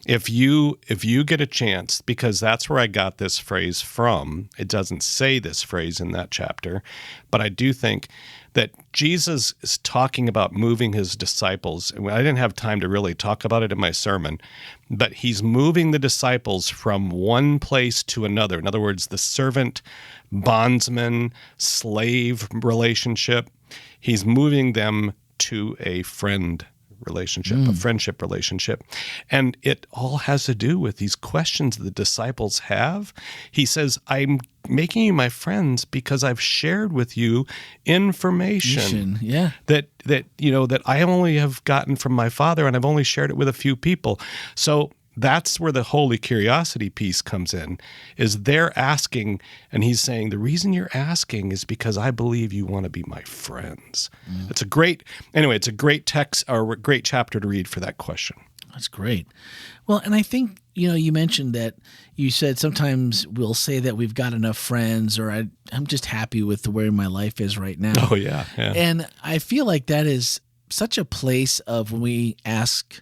If you get a chance, because that's where I got this phrase from. It doesn't say this phrase in that chapter, but I do think that Jesus is talking about moving his disciples. I didn't have time to really talk about it in my sermon, but he's moving the disciples from one place to another. In other words, the servant, bondsman, slave relationship. He's moving them to a friend relationship, a friendship relationship. And it all has to do with these questions the disciples have. He says, I'm making you my friends because I've shared with you information that I only have gotten from my Father, and I've only shared it with a few people. So that's where the holy curiosity piece comes in, is they're asking, and he's saying, the reason you're asking is because I believe you want to be my friends. It's a great text or a great chapter to read for that question. That's great. Well, and I think, you mentioned that you said sometimes we'll say that we've got enough friends, or I'm just happy with the way my life is right now. Oh, yeah. And I feel like that is such a place of when we ask,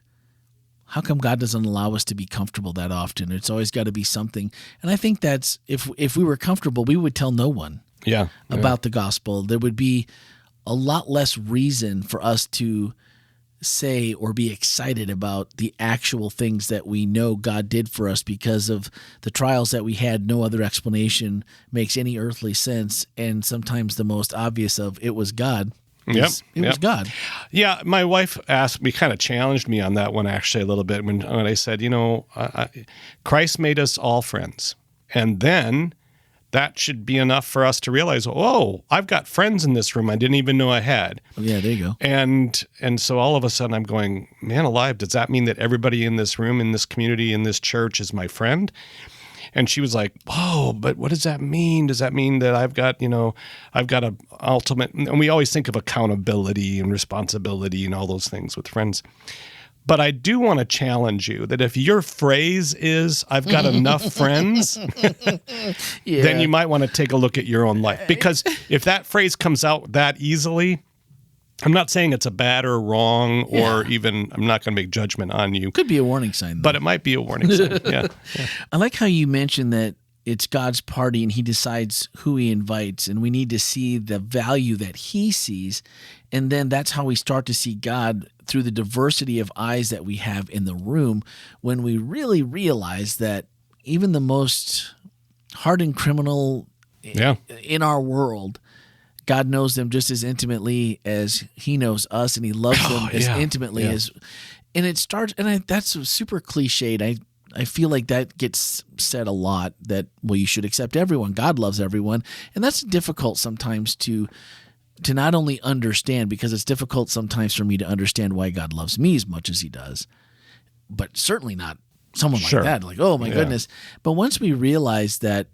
how come God doesn't allow us to be comfortable that often? It's always got to be something. And I think that's, if we were comfortable, we would tell no one about the gospel. There would be a lot less reason for us to say or be excited about the actual things that we know God did for us because of the trials that we had. No other explanation makes any earthly sense. And sometimes the most obvious of it was God. It was God. Yeah, my wife asked me, kind of challenged me on that one actually a little bit when I said, Christ made us all friends. And then that should be enough for us to realize, oh, I've got friends in this room I didn't even know I had. Yeah, there you go. And so all of a sudden I'm going, man alive, does that mean that everybody in this room, in this community, in this church is my friend? And she was like, whoa, but what does that mean? Does that mean that I've got a ultimate, and we always think of accountability and responsibility and all those things with friends. But I do want to challenge you that if your phrase is, I've got enough friends, then you might want to take a look at your own life. Because if that phrase comes out that easily, I'm not saying it's a bad or wrong or even, I'm not going to make judgment on you. Could be a warning sign, though. But it might be a warning sign, yeah. I like how you mentioned that it's God's party and he decides who he invites, and we need to see the value that he sees. And then that's how we start to see God through the diversity of eyes that we have in the room, when we really realize that even the most hardened criminal in our world, God knows them just as intimately as he knows us, and he loves them as intimately as, and it starts, and that's super cliched. I feel like that gets said a lot, that, well, you should accept everyone. God loves everyone. And that's difficult sometimes to not only understand, because it's difficult sometimes for me to understand why God loves me as much as he does, but certainly not someone like that. Like, oh my goodness. But once we realize that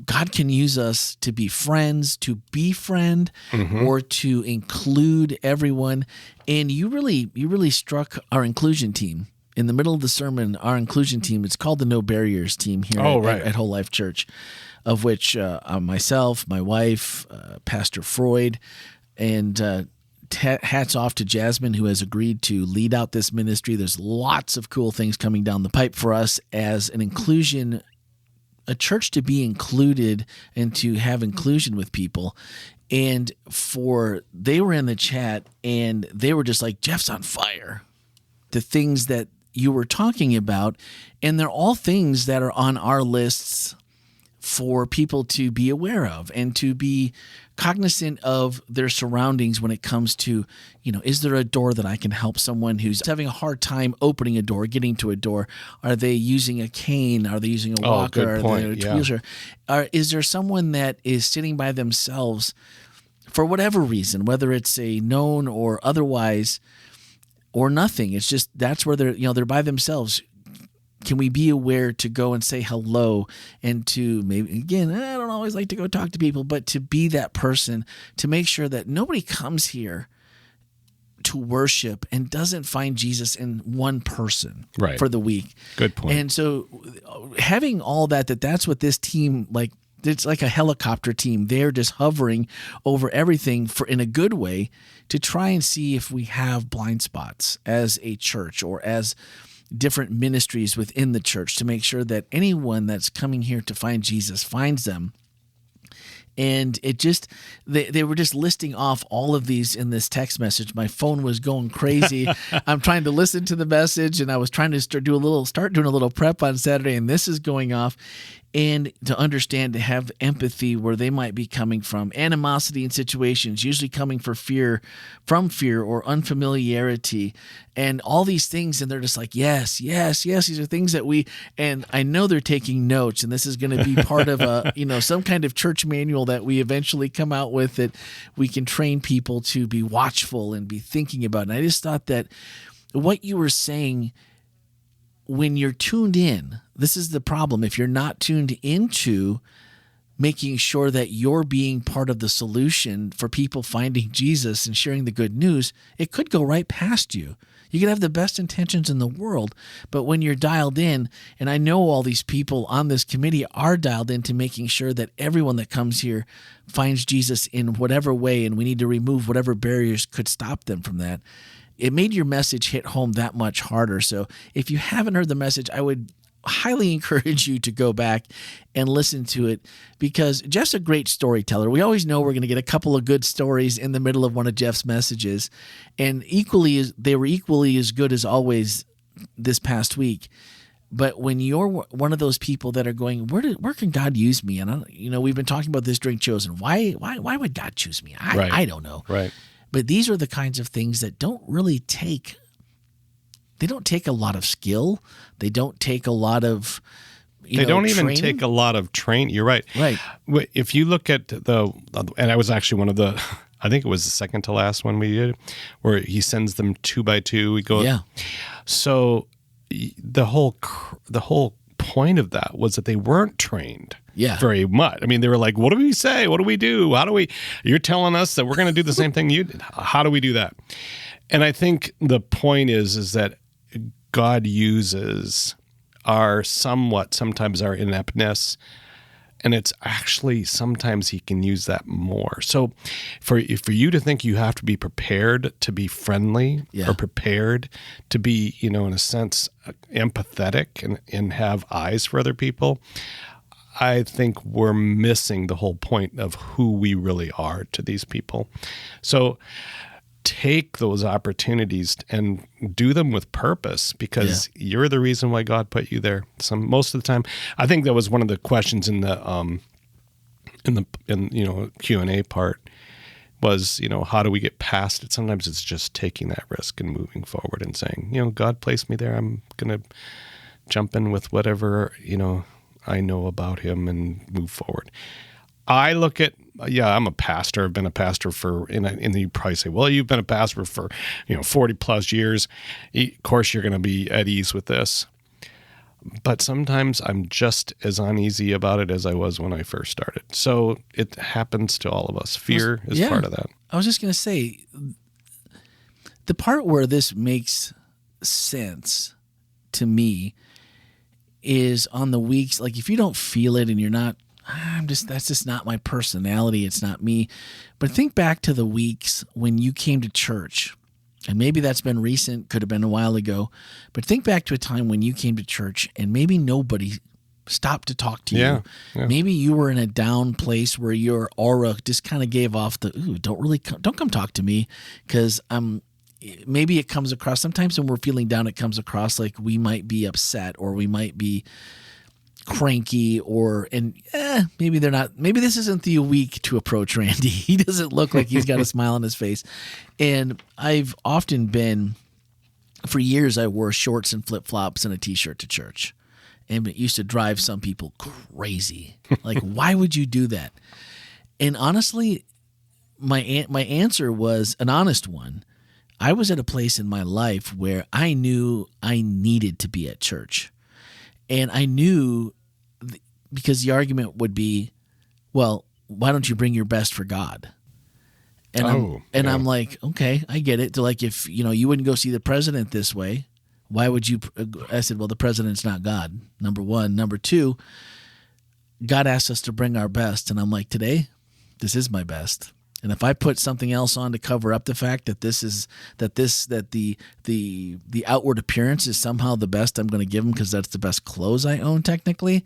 God can use us to be friends, to befriend, or to include everyone. And you really struck our inclusion team. In the middle of the sermon, our inclusion team, it's called the No Barriers team here at WholeLife Church, of which myself, my wife, Pastor Freud, and hats off to Jasmine, who has agreed to lead out this ministry. There's lots of cool things coming down the pipe for us as an inclusion, a church to be included and to have inclusion with people. And they were in the chat and they were just like, Jeff's on fire. The things that you were talking about, and they're all things that are on our lists for people to be aware of and to be cognizant of their surroundings when it comes to, is there a door that I can help someone who's having a hard time opening a door, getting to a door? Are they using a cane? Are they using a walker? Good point. Is there someone that is sitting by themselves for whatever reason, whether it's a known or otherwise, or nothing? It's just, that's where they're by themselves. Can we be aware to go and say hello, and to maybe, again, I don't always like to go talk to people, but to be that person, to make sure that nobody comes here to worship and doesn't find Jesus in one person for the week. Good point. And so having all that's what this team, like, it's like a helicopter team. They're just hovering over everything in a good way to try and see if we have blind spots as a church or as different ministries within the church, to make sure that anyone that's coming here to find Jesus finds them. And it just, they were just listing off all of these in this text message. My phone was going crazy. I'm trying to listen to the message, and I was trying to start doing a little prep on Saturday, and this is going off. And to understand, to have empathy where they might be coming from, animosity in situations, usually coming from fear or unfamiliarity, and all these things. And they're just like, yes, these are things that and I know they're taking notes, and this is going to be part of some kind of church manual that we eventually come out with, that we can train people to be watchful and be thinking about. And I just thought that what you were saying, when you're tuned in, this is the problem. If you're not tuned into making sure that you're being part of the solution for people finding Jesus and sharing the good news, it could go right past you. You could have the best intentions in the world, but when you're dialed in, and I know all these people on this committee are dialed into making sure that everyone that comes here finds Jesus in whatever way, and we need to remove whatever barriers could stop them from that. it made your message hit home that much harder. So if you haven't heard the message, I would highly encourage you to go back and listen to it, because Jeff's a great storyteller. We always know we're going to get a couple of good stories in the middle of one of Jeff's messages, and they were equally as good as always this past week. But when you're one of those people that are going, where can God use me? And we've been talking about this during Chosen. Why would God choose me? I don't know. Right. But these are the kinds of things that don't take a lot of skill. They don't take a lot of They don't even training. take a lot of training. You're right. Right. If you look at and I was actually one of the, I think it was the second to last one we did, where he sends them 2 by 2. We go. Yeah. So the whole point of that was that they weren't trained. Yeah. Very much. I mean, they were like, what do we say? What do we do? You're telling us that we're going to do the same thing you did. How do we do that? And I think the point is that God uses sometimes our ineptness, and it's actually sometimes he can use that more. So for you to think you have to be prepared to be friendly or prepared to be, in a sense, empathetic and have eyes for other people, I think we're missing the whole point of who we really are to these people. So take those opportunities and do them with purpose, because you're the reason why God put you there. Most of the time, I think that was one of the questions in the Q&A part was, how do we get past it? Sometimes it's just taking that risk and moving forward and saying, God placed me there. I'm going to jump in with whatever, I know about him and move forward. I look at, I'm a pastor. I've been a pastor and you probably say, well, you've been a pastor for, 40 plus years. Of course, you're going to be at ease with this. But sometimes I'm just as uneasy about it as I was when I first started. So it happens to all of us. Fear is part of that. I was just going to say, the part where this makes sense to me is on the weeks, like if you don't feel it and you're not, that's just not my personality. It's not me. But think back to the weeks when you came to church, and maybe that's been recent, could have been a while ago, but think back to a time when you came to church and maybe nobody stopped to talk to you. Yeah. Maybe you were in a down place where your aura just kind of gave off the, don't come talk to me, because maybe it comes across, sometimes when we're feeling down, it comes across like we might be upset or we might be cranky maybe they're not, maybe this isn't the week to approach Randy. He doesn't look like he's got a smile on his face. And I've often been, for years, I wore shorts and flip-flops and a t-shirt to church. And it used to drive some people crazy. Like, why would you do that? And honestly, my answer was an honest one. I was at a place in my life where I knew I needed to be at church. And I knew, because the argument would be, well, why don't you bring your best for God? And I'm like, okay, I get it. They're like, if you wouldn't go see the president this way, why would you? I said, well, the president's not God, number one. Number two, God asked us to bring our best. And I'm like, today, this is my best. And if I put something else on to cover up the fact that the outward appearance is somehow the best I'm going to give them because that's the best clothes I own, technically,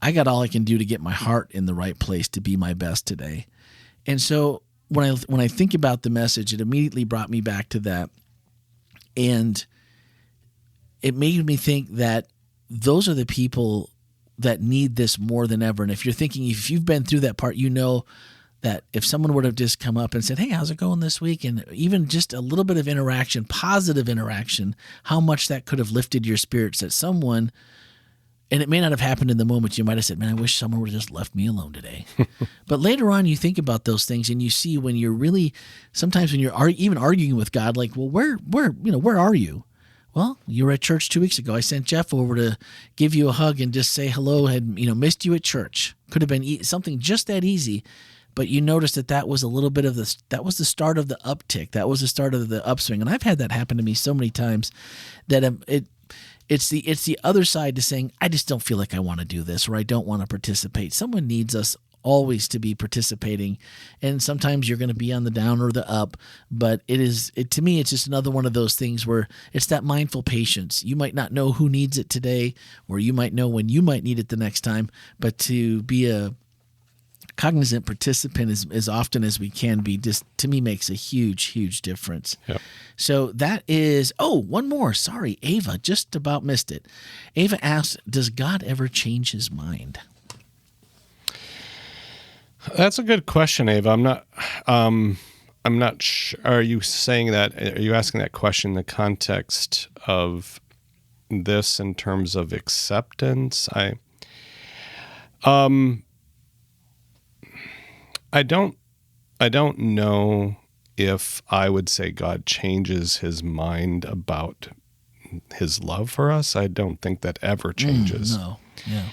I got all I can do to get my heart in the right place to be my best today. And so when I think about the message, it immediately brought me back to that. And it made me think that those are the people that need this more than ever. And if you've been through that part, that if someone would have just come up and said, hey, how's it going this week? And even just a little bit of interaction, positive interaction, how much that could have lifted your spirits, that someone, and it may not have happened in the moment, you might have said, man, I wish someone would have just left me alone today. But later on, you think about those things and you see when you're really, sometimes when you're even arguing with God, like, well, where are you? Well, you were at church 2 weeks ago. I sent Jeff over to give you a hug and just say hello, had missed you at church. Could have been something just that easy. But you noticed that was a little bit of that was the start of the uptick. That was the start of the upswing. And I've had that happen to me so many times that it's the other side to saying, I just don't feel like I want to do this, or I don't want to participate. Someone needs us always to be participating. And sometimes you're going to be on the down or the up, but to me, it's just another one of those things where it's that mindful patience. You might not know who needs it today, or you might know when you might need it the next time, but to be a cognizant participant as often as we can be, just to me makes a huge difference. Yep. So that is, one more. Sorry, Ava, just about missed it. Ava asks, does God ever change his mind? That's a good question, Ava. I'm not sure. Are you asking that question in the context of this in terms of acceptance? I don't know if I would say God changes his mind about his love for us. I don't think that ever changes. No. Yeah.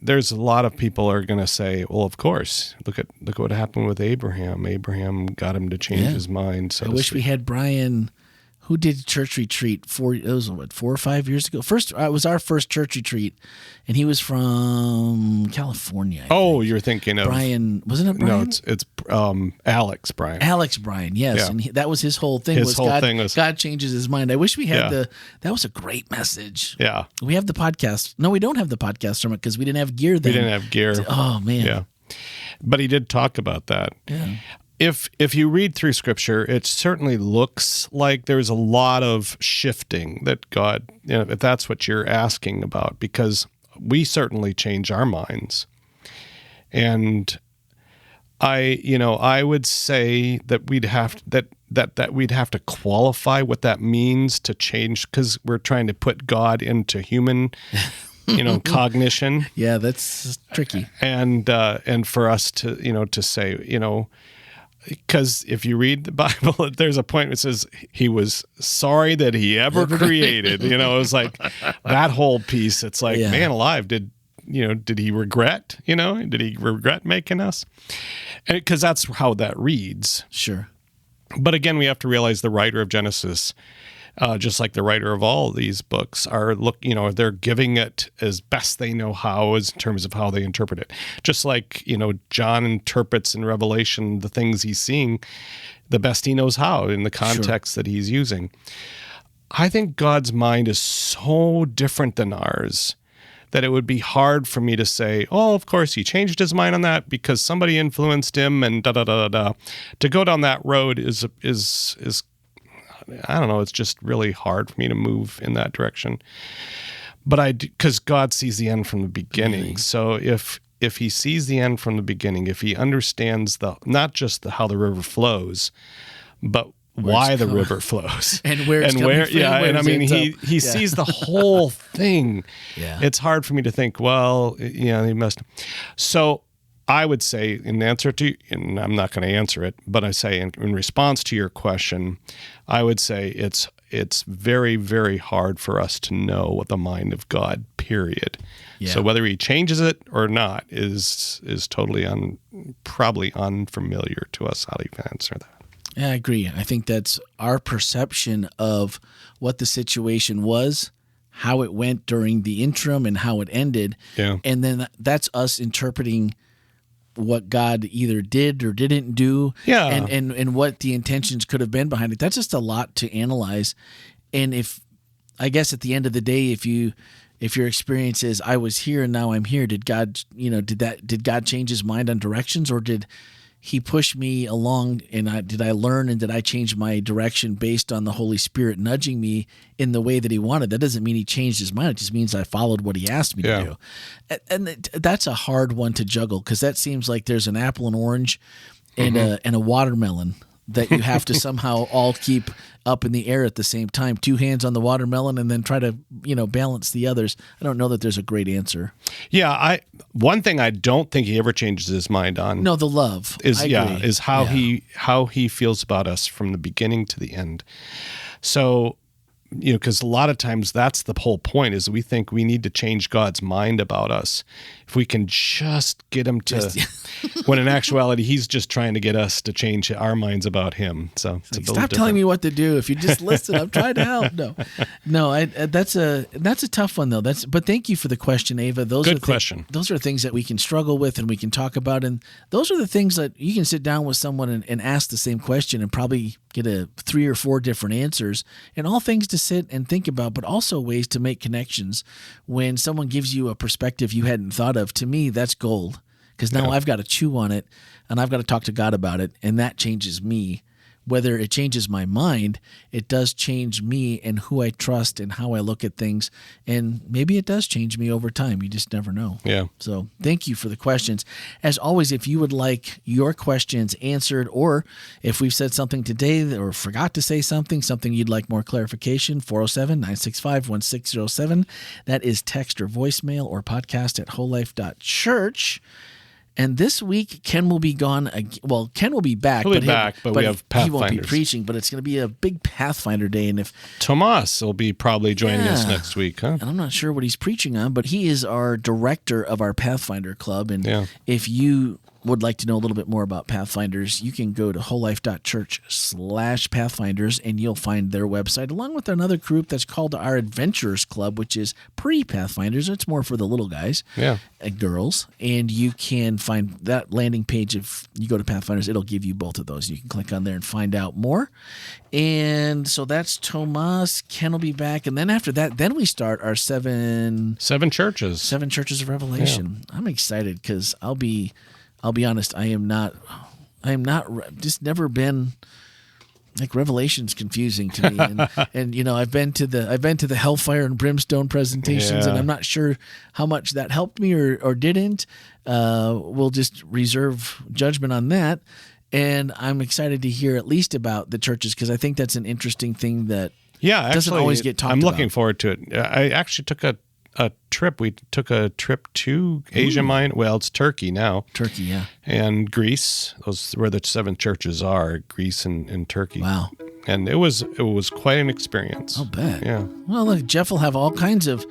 There's a lot of people are going to say, well, of course, look at what happened with Abraham. Abraham got him to change his mind. So I wish we had Brian, who did church retreat 4 or 5 years ago. It was our first church retreat, and he was from California. I think. You're thinking of Brian, wasn't it Brian? No, it's Alex Brian. Alex Brian, yes, Yeah. and that was his whole thing. God changes his mind. I wish we had that was a great message. Yeah, we have the podcast. No, we don't have the podcast from it because we didn't have gear then. We didn't have gear. Oh man. Yeah, but he did talk about that. Yeah. If you read through Scripture, it certainly looks like there's a lot of shifting that God, if that's what you're asking about, because we certainly change our minds. And I would say that we'd have to qualify what that means to change, because we're trying to put God into human cognition. Yeah, that's tricky. And for us to say, because if you read the Bible, there's a point where it says he was sorry that he ever created. It was like that whole piece. It's like, man alive, did he regret? Did he regret making us? Because that's how that reads. Sure. But again, we have to realize the writer of Genesis, just like the writer of all these books, they're giving it as best they know how, as in terms of how they interpret it. Just like, John interprets in Revelation the things he's seeing the best he knows how in the context that he's using. I think God's mind is so different than ours that it would be hard for me to say, of course he changed his mind on that because somebody influenced him and da-da-da-da-da. To go down that road is I don't know, it's just really hard for me to move in that direction. But because God sees the end from the beginning. So if he sees the end from the beginning, if he understands not just how the river flows, but why the river flows and where it's coming from, and I mean he sees the whole thing. Yeah. It's hard for me to think, he must. So I would say in answer to, and I'm not going to answer it, but I say in response to your question, I would say it's very, very hard for us to know what the mind of God, period. Yeah. So whether he changes it or not is totally probably unfamiliar to us. How do you answer that? Yeah, I agree. I think that's our perception of what the situation was, how it went during the interim and how it ended. Yeah. And then that's us interpreting what God either did or didn't do, and what the intentions could have been behind it. That's just a lot to analyze. And I guess at the end of the day, if your experience is I was here and now I'm here, did God change his mind on directions, or did he pushed me along, and did I learn and did I change my direction based on the Holy Spirit nudging me in the way that he wanted? That doesn't mean he changed his mind. It just means I followed what he asked me to do. And that's a hard one to juggle, because that seems like there's an apple and orange and a watermelon that you have to somehow all keep up in the air at the same time. 2 hands on the watermelon and then try to, balance the others. I don't know that there's a great answer. Yeah, one thing I don't think he ever changes his mind on. No, the love is how he feels about us from the beginning to the end. So, because a lot of times that's the whole point, is we think we need to change God's mind about us if we can just get him to, when in actuality, he's just trying to get us to change our minds about him. So it's stop telling me what to do. If you just listen, I'm trying to help. No, that's a tough one though. But thank you for the question, Ava. Good question. Those are things that we can struggle with and we can talk about. And those are the things that you can sit down with someone and ask the same question and probably get 3 or 4 different answers, and all things to sit and think about, but also ways to make connections. When someone gives you a perspective you hadn't thought of, to me, that's gold, because now I've got to chew on it and I've got to talk to God about it, and that changes me. Whether it changes my mind, it does change me and who I trust and how I look at things. And maybe it does change me over time. You just never know. Yeah. So thank you for the questions. As always, if you would like your questions answered, or if we've said something today or forgot to say something you'd like more clarification, 407-965-1607. That is text or voicemail or podcast at WholeLife.Church. And this week, Ken will be gone. Well, Ken will be back. He'll be back, but we have Pathfinders. He won't be preaching, but it's going to be a big Pathfinder day. And if Tomas will be probably joining us next week, huh? And I'm not sure what he's preaching on, but he is our director of our Pathfinder Club. And if you would like to know a little bit more about Pathfinders, you can go to WholeLife.Church/Pathfinders, and you'll find their website, along with another group that's called our Adventurers Club, which is pre-Pathfinders. It's more for the little guys and girls. And you can find that landing page. If you go to Pathfinders, it'll give you both of those. You can click on there and find out more. And so that's Tomas. Ken will be back. And then after that, then we start our seven churches. 7 churches of Revelation. Yeah. I'm excited because I'll be honest, I am not just never been, like, Revelation's confusing to me. And you know, I've been to the Hellfire and Brimstone presentations, and I'm not sure how much that helped me or didn't. We'll just reserve judgment on that. And I'm excited to hear at least about the churches, because I think that's an interesting thing that doesn't always get talked about. I'm looking forward to it. I actually took a trip. We took a trip to Asia Minor. Well, it's Turkey now. Turkey, yeah. And Greece. Those where the 7 churches are, Greece and Turkey. Wow. And it was quite an experience. I'll bet. Yeah. Well, look, Jeff will have all kinds of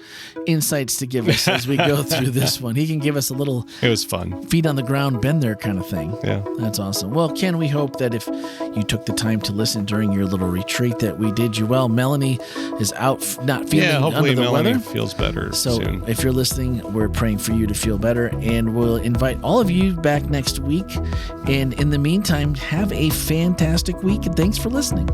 insights to give us as we go through this one. He can give us a little. It was fun. Feet on the ground, been there kind of thing. Yeah. That's awesome. Well, Ken, we hope that if you took the time to listen during your little retreat that we did you well. Melanie is out, not feeling under the Melanie weather. Feels better so soon. If you're listening, we're praying for you to feel better, and we'll invite all of you back next week. And in the meantime, have a fantastic week, and thanks for listening.